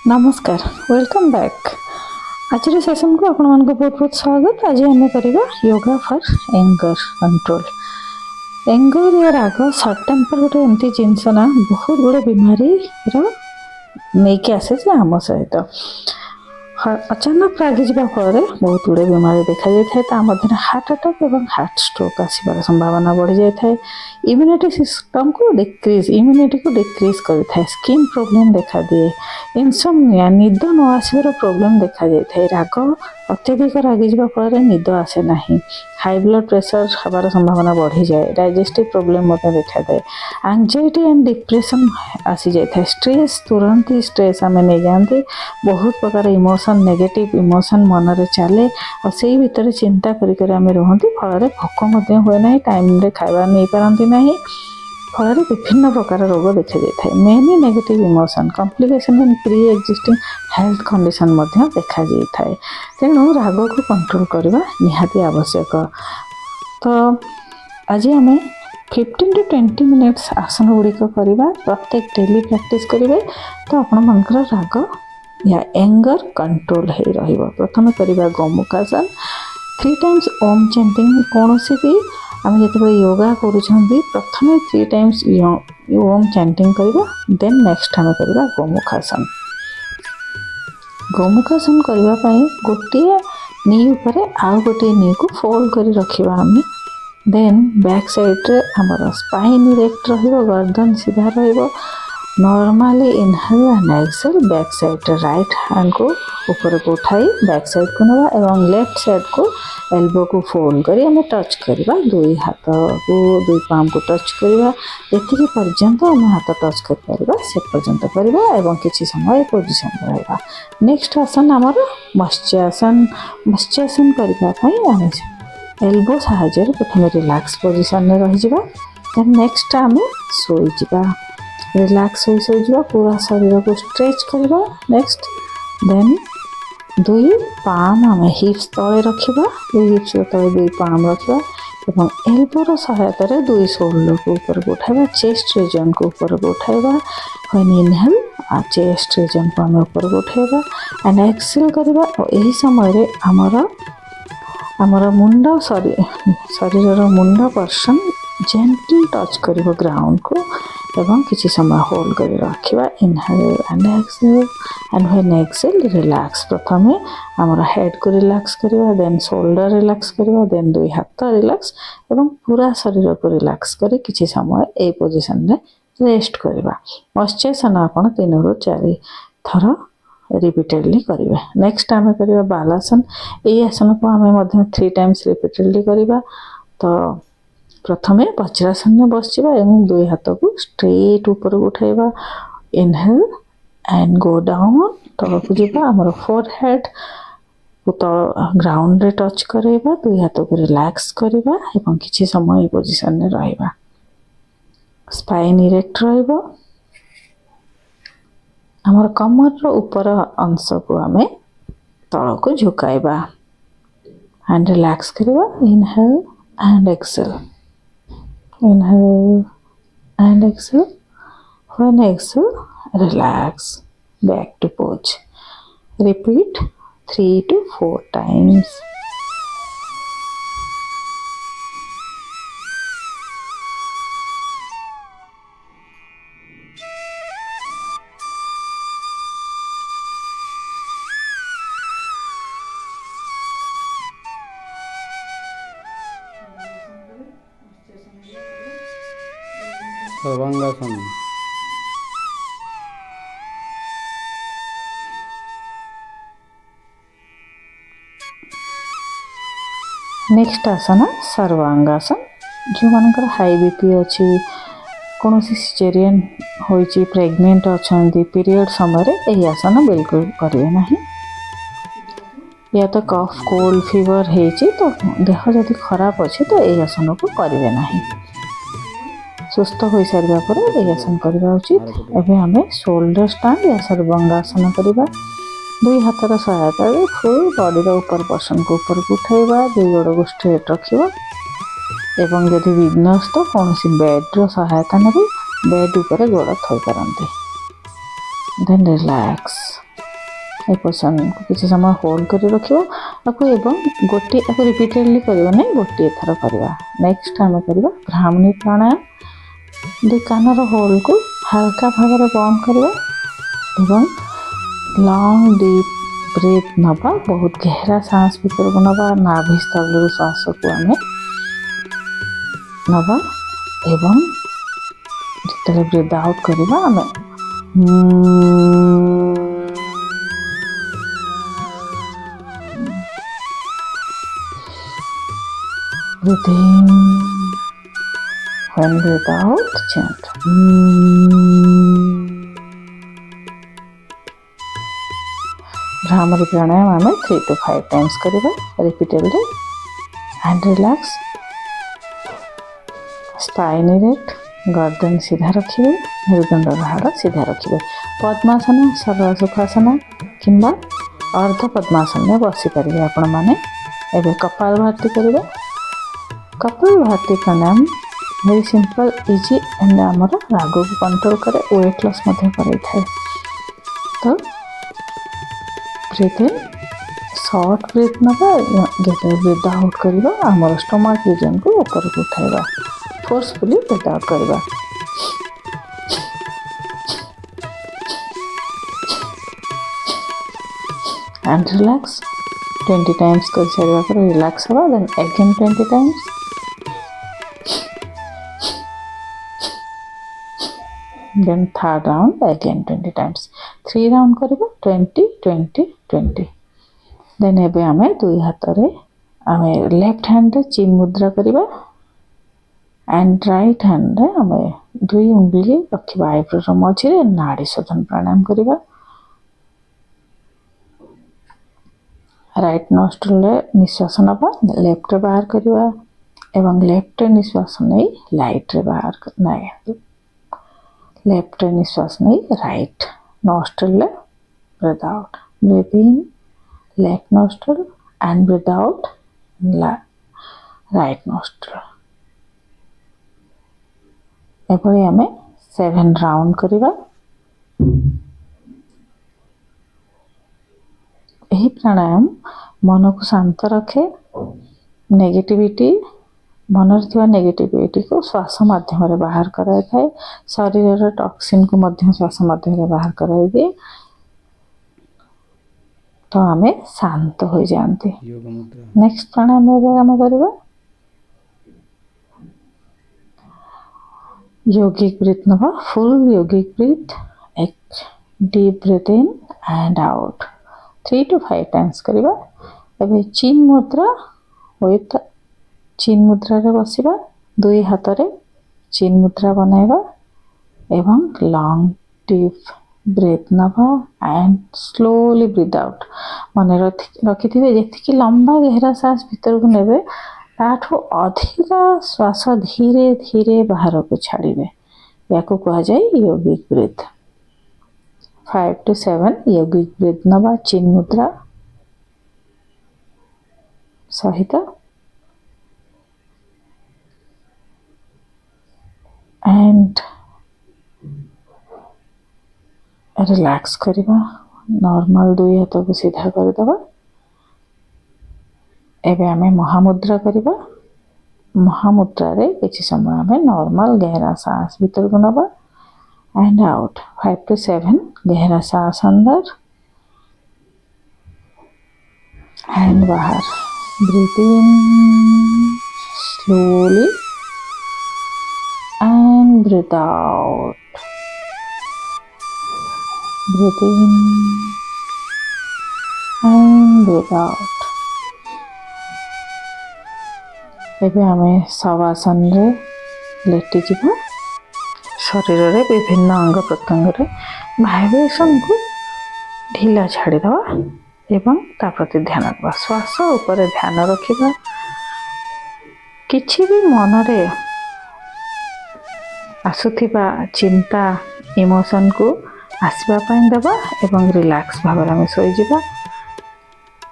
नमस्कार, welcome back. आज session को आपण बहुत बहुत स्वागत। आज आम करवा yoga for anger control. Anger या राग सर्ट टेम्पर गोटे एमती जिनस ना बहुत गुड़े बीमारी नहीं आसे आम सहित अचानक रागी जा फल बहुत गुड़े बीमारी देखा जाए मध्य हार्ट अटैक और हार्ट स्ट्रोक आसबार संभावना बढ़ी जाए। इम्यूनिटी सिस्टम को डिक्रीज कर स्किन प्रॉब्लम देखा दिए। इनसोम्निया निद न आसबार प्रॉब्लम देखा जाए। राग अत्यधिक रागी जा फल निद आसे ना। हाई ब्लड प्रेशर हबार संभावना बढ़ी जाए। डाइजेस्टिव प्रॉब्लम देखा जाए। एंजाइटी एंड डिप्रेशन आसी जाए। स्ट्रेस तुरंत ही स्ट्रेस आम नहीं जाती। बहुत प्रकार इमोशन नेगेटिव इमोशन मन में चले और से भीतर चिंता करें रुहति फल भोक हुए ना। टाइम रे खाଇବା नहीं पारती ना। फल विभिन्न प्रकार रोग देखा जाए। Mainly negative emotion complication and pre existing health condition देखा जाए। तेणु राग को कंट्रोल करवा निहाती आवश्यक। तो आज आम 15 to 20 मिनिट्स आसन गुड़िक करवा प्रत्येक डेली प्रैक्टिस करेंगे तो आपण मनकर राग या एंगर कंट्रोल हो रहा। प्रथम करवा गोमुखासन 3 टाइम्स ओम चैंटिंग। कौन सी भी आम जो योगा करुँच प्रथम 3 टाइम्स ओम चैंटिंग करवा। देन नेक्स्ट आम करवा गोमुखासन। गोमुखासन करने गोटे नी उपर आउ गोटे नी को फोल्ड कर रखा आम। देन बैक साइड रे हमर स्पाइन इरेक्ट रहिबो, गर्दन सीधा रहिबो। Normally inhale and exhale back side right hand को ऊपर को उठाई बैक साइड को नवा एवं लेफ्ट साइड को एल्बो को फोल्ड करी हमें टच करवा। दुई हाथ को दुई पाम को टच करवा। एतिकी पर्यंत आम हाथ टच कर परबा से पर्यंत करवा एवं किछि समय पोजीशन रहबा। नेक्स्ट आसन हमर मत्स्यासन। मत्स्यासन करबा पई आमे एल्बो साहाଯ୍य प्रथम रिलैक्स पोजीशन में रही जावा। देन नेक्स्ट आम सोईजा रिलैक्स हो पूरा शरीर को स्ट्रेच करवा। नेक्स्ट देन दुई पाम आम हिप्स तले रखा। दुई हिप्स तले दुई पाम रखा एवं एल्बोर सहायता रे दुई शोल्डर को ऊपर को उठाइबा। चेस्ट रीजन को ऊपर को उठाइबा। व्हेन इनहेल चेस्ट रीजन को आम ऊपर को उठाइबा एंड एक्सहेल करबा। और यही समय आमर मुंड शरीर मुंड पर्सन जेंटल टच कर ग्राउंड को एवं किसी समय होल्ड कर रखा। Inhale and exhale and when exhale relax. प्रथम आमर हेड को रिलैक्स करवा। देन शोल्डर रिलैक्स करवा। देन दुई हाथ रिलैक्स एवं पूरा शरीर को रिलैक्स कर किसी समय ए पोजीशन रे रेस्ट करवा। मत्स्यासन आपण 3 ରୁ 4 थर रिपीटेडली करेंगे। नेक्स्ट आम करवा बालासन। यही आसन को आम 3 टाइम्स रिपीटेडली करवा। तो प्रथम वज्रासन में बस एवं दुई हाथ को स्ट्रेट ऊपर उठाइबा। इनहेल एंड गो डाउन तल को जावा। आमर फोरहेड को तल ग्राउंड रे टच करवा। दुई हाथ को रिलैक्स करवा एवं किछि समय पोजीशन में रहिबा। स्पाइन इरेक्ट रहिबो। आमर कमर रो ऊपर अंश को आम तल को झुकाइबा एंड रिलैक्स करवा। Inhale and exhale. Inhale and exhale. When exhale, relax. Back to pose. Repeat 3 to 4 times. Sarvangasana. Next आसन सर्वांगासन। जो मानकर हाई बीपी अच्छी कौन सिजेरियन होइची प्रेग्नेंट अच्छा पीरियड समय यही आसन बिल्कुल करेंगे ना। या तो कफ कोल्ड फीवर होती तो देह जदि खराब अच्छे तो यही आसन को करेंगे ना। सुस्थ हो सारा पर यह आसन करवा उचित। एवं आम शोल्डर स्टैंड या सर्वांगासन करवा। दुई हाथर सहायता फुल बॉडी ऊपर पर्सन को ऊपर को उठाइबा। दुई गोड़ को स्ट्रेट रखिबा एवं यदि विघ्नस तो कौन बेड्र सहायता ने बेड ऊपर गोड़ थई पारंती। देन रिलैक्स ए पोजिशन को किसी समय होल्ड कर रखियो आपको एवं गोटे आपको रिपीटेडली करियो नै गोटे थर करबा। नेक्स्ट आम करबा भ्रामरी प्राणायाम। दु कानर होल को हल्का भाव में बंद करबा एवं लॉन्ग डीप ब्रेथ नबा। बहुत गहरा सांस भीतर को नबा। नाभि स्थल श्वास को आम नबा एवं जिते ब्रीथ आउट करबा आम breathe in, when breathe out, chant. Bhramari प्राणायाम आम 3 to 5 times करबा repeatedly and relax. Spine erect, गर्दन सीधा रखिए, मेरुदंड हाड़ सीधा रखिए। पद्मासन, सरल सुखासन किंबा अर्ध पद्मासन में बसी पारे आपण माने। एबे कपालभाति करिवे। कपालभाति प्राणायाम वेरी सिंपल इजी एंड आमर राग को कंट्रोल करे, वेट लॉस मध्य करे थाए। तो ब्रीथ इन शॉर्ट ब्रीथ नबा, जेते ब्रीथ आउट करबा आमर स्टमक रीजन को ऊपर को उठाइबा। फोर्सफुली ब्रीथ आउट करबा। एंड रिलैक्स 20 टाइम्स कर सारा पर रिलैक्स हवा। Then again 20 times. Then third round again 20 times. 3 round करबा 20 20 20। देन एबे हमें दुई हाथ रे हमें लेफ्ट हैंड रे चिन मुद्रा करबा एंड राइट हैंड रे हमें दुई उंगली रखिबा आईब्रो रो मझी रे। नाड़ी शोधन प्राणायाम करबा। राइट नोस्ट्रल रे निश्वास नबा, लेफ्ट रे बाहर करबा एवं लेफ्ट रे निश्वास नै लाइट रे बाहर करना है। लेफ्ट रे निश्वास नै राइट नोस्ट्रल रे breathe out. Breathe in left nostril and breathe out right nostril. एपरि हमें 7 राउंड करबा। यही प्राणायाम मन को शांत रखे। नेगेटिविटी मन रे नेगेटिविटी को श्वास माध्यम रे बाहर कराए थाए। शरीर रे टॉक्सिन को मध्य श्वास माध्यम रे बाहर कराए दे तो हमें शांत हो जाते। नेक्स्ट प्राणायाम हम करबा योगिक ब्रीथ नबा। फुल योगिक ब्रीथ। एक deep breath in and out 3 to 5 times करबा। एबे चिन मुद्रा विथ चिन मुद्रा रे बसिबा। दुई हाथ रे चिन मुद्रा बनाइबा एवं लॉन्ग डीप ब्रीथ नबा एंड स्लोली ब्रीथ आउट। मन रखिथिबे जेतिकी लंबा गहरा सांस भीतर को नेबे ताठो अधिक श्वास धीरे धीरे बाहर को छाड़िबे। याको कहा जाए योगिक ब्रीथ। 5 to 7 योगिक ब्रीथ नबा चिन मुद्रा सहित एंड रिलैक्स करबा। नॉर्मल दुई हाथ को सीधा कर दबा। एबे हमें महामुद्रा करबा। महामुद्रा रे किछि समय हमें नॉर्मल गहरा सांस भीतर को नबा एंड आउट। 5 to 7 गहरा सांस अंदर एंड बाहर। Breathe in slowly and breathe out. Breathe in and breathe out. एबे हमें शवासन रे लेटी जिबा। शरीर रे विभिन्न अंग प्रत्यंग रे वाइब्रेशन को ढीला छाड़ी दवा एवं ता प्रति ध्यान दवा। श्वास ऊपर ध्यान रखिबा। किछि भी मन रे आसुथिबा चिंता इमोशन को आसबा पाइन दबा एवं रिलैक्स भाव में सोई जिबा।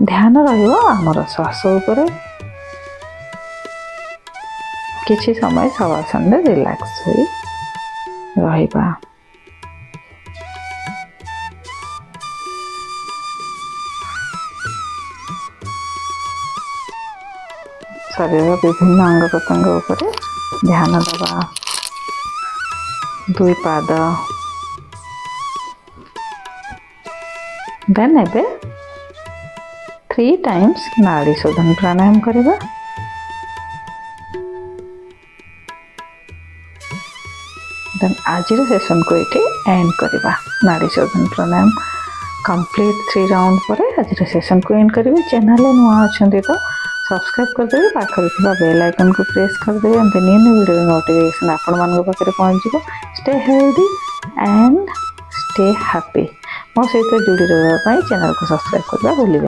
ध्यान रहिबा हमर श्वास ऊपर। किछि समय शवासन रे रिलैक्स होई ରହିବା। ଶରୀରର ବିଭିନ୍ନ ଅଙ୍ଗ ପ୍ରତ୍ୟଙ୍ଗ ଉପରେ ଧ୍ୟାନ ଦେବା। 2 ପାଦ। ଦେନ୍ ଏବେ 3 times ନାଡି ଶୋଧନ ପ୍ରାଣାୟାମ କରିବା। ଦେନ୍ ଆଜିର ସେସନକୁ ଏଠି ଏଣ୍ଡ କରିବା। ନାଡି ଶୋଧନ ପ୍ରାଣାୟାମ କମ୍ପ୍ଲିଟ୍ 3 ରାଉଣ୍ଡ ପରେ ଆଜିର ସେସନକୁ ଏଣ୍ଡ କରିବେ। ଚ୍ୟାନେଲରେ ନୂଆ ଅଛନ୍ତି ତ ସବସ୍କ୍ରାଇବ୍ କରିଦେବେ, ପାଖରେ ଥିବା ବେଲ୍ ଆଇକନକୁ ପ୍ରେସ୍ କରିଦେବେ। ଏମିତି ନିଉ ଭିଡ଼ିଓ ନୋଟିଫିକେସନ୍ ଆପଣମାନଙ୍କ ପାଖରେ ପହଞ୍ଚିବ। Stay healthy and stay happy. ମୋ ସହିତ ଯୋଡ଼ି ରହିବା ପାଇଁ ଚ୍ୟାନେଲକୁ ସବସ୍କ୍ରାଇବ୍ କରିବା ଭୁଲିବେ।